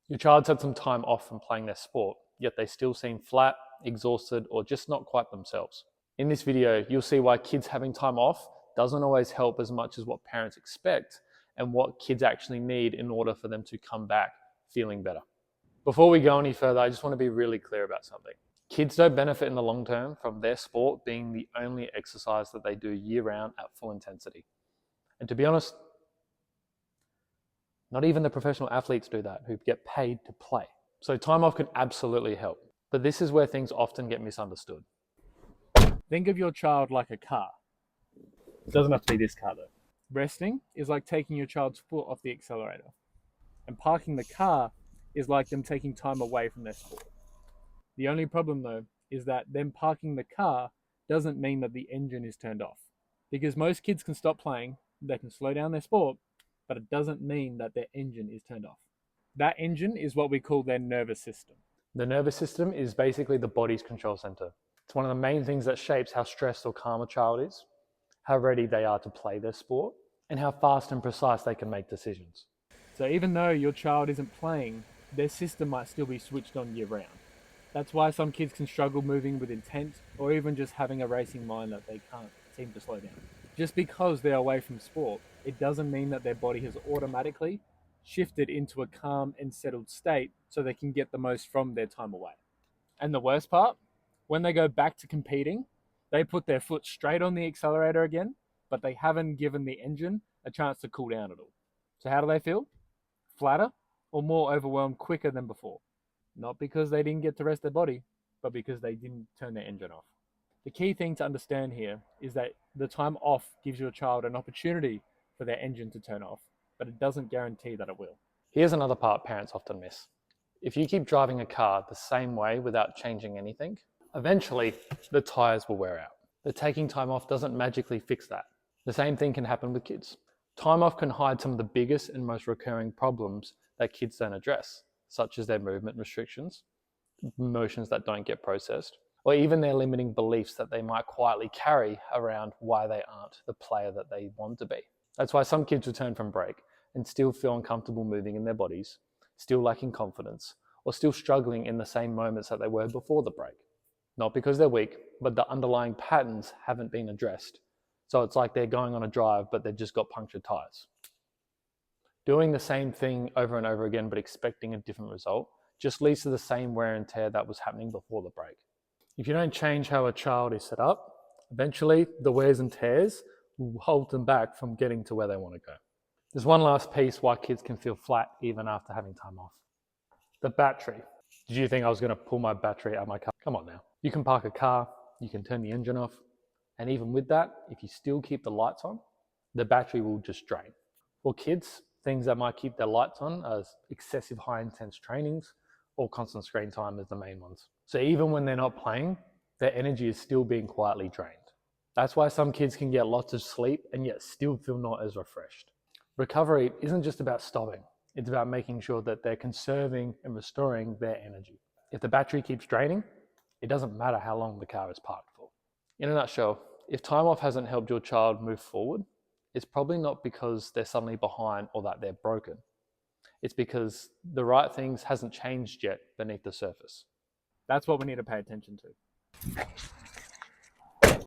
Your child's had some time off from playing their sport, yet they still seem flat, exhausted, or just not quite themselves. In this video, you'll see why kids having time off doesn't always help as much as what parents expect and what kids actually need in order for them to come back feeling better. Before we go any further, I just want to be really clear about something. Kids don't benefit in the long term from their sport being the only exercise that they do year round at full intensity. And to be honest, not even the professional athletes do that who get paid to play. So time off can absolutely help. But this is where things often get misunderstood. Think of your child like a car. It doesn't have to be this car though. Resting is like taking your child's foot off the accelerator. And parking the car is like them taking time away from their sport. The only problem though is that them parking the car doesn't mean that the engine is turned off. Because most kids can stop playing, they can slow down their sport, but it doesn't mean that their engine is turned off. That engine is what we call their nervous system. The nervous system is basically the body's control center. It's one of the main things that shapes how stressed or calm a child is, how ready they are to play their sport, and how fast and precise they can make decisions. So even though your child isn't playing, their system might still be switched on year round. That's why some kids can struggle moving with intent or even just having a racing mind that they can't seem to slow down. Just because they're away from sport, it doesn't mean that their body has automatically shifted into a calm and settled state so they can get the most from their time away. And the worst part, when they go back to competing, they put their foot straight on the accelerator again, but they haven't given the engine a chance to cool down at all. So how do they feel? Flatter or more overwhelmed quicker than before? Not because they didn't get to rest their body, but because they didn't turn their engine off. The key thing to understand here is that the time off gives your child an opportunity for their engine to turn off, but it doesn't guarantee that it will. Here's another part parents often miss. If you keep driving a car the same way without changing anything, eventually the tires will wear out. But taking time off doesn't magically fix that. The same thing can happen with kids. Time off can hide some of the biggest and most recurring problems that kids don't address, such as their movement restrictions, emotions that don't get processed, or even their limiting beliefs that they might quietly carry around why they aren't the player that they want to be. That's why some kids return from break and still feel uncomfortable moving in their bodies, still lacking confidence, or still struggling in the same moments that they were before the break. Not because they're weak, but the underlying patterns haven't been addressed. So it's like they're going on a drive, but they've just got punctured tires. Doing the same thing over and over again, but expecting a different result, just leads to the same wear and tear that was happening before the break. If you don't change how a child is set up, eventually the wears and tears will hold them back from getting to where they want to go. There's one last piece why kids can feel flat even after having time off. The battery. Did you think I was going to pull my battery out of my car? Come on now. You can park a car, you can turn the engine off, and even with that, if you still keep the lights on, the battery will just drain. For kids, things that might keep their lights on are excessive high intense trainings or constant screen time as the main ones. So even when they're not playing, their energy is still being quietly drained. That's why some kids can get lots of sleep and yet still feel not as refreshed. Recovery isn't just about stopping. It's about making sure that they're conserving and restoring their energy. If the battery keeps draining, it doesn't matter how long the car is parked for. In a nutshell, if time off hasn't helped your child move forward, it's probably not because they're suddenly behind or that they're broken. It's because the right things hasn't changed yet beneath the surface. That's what we need to pay attention to.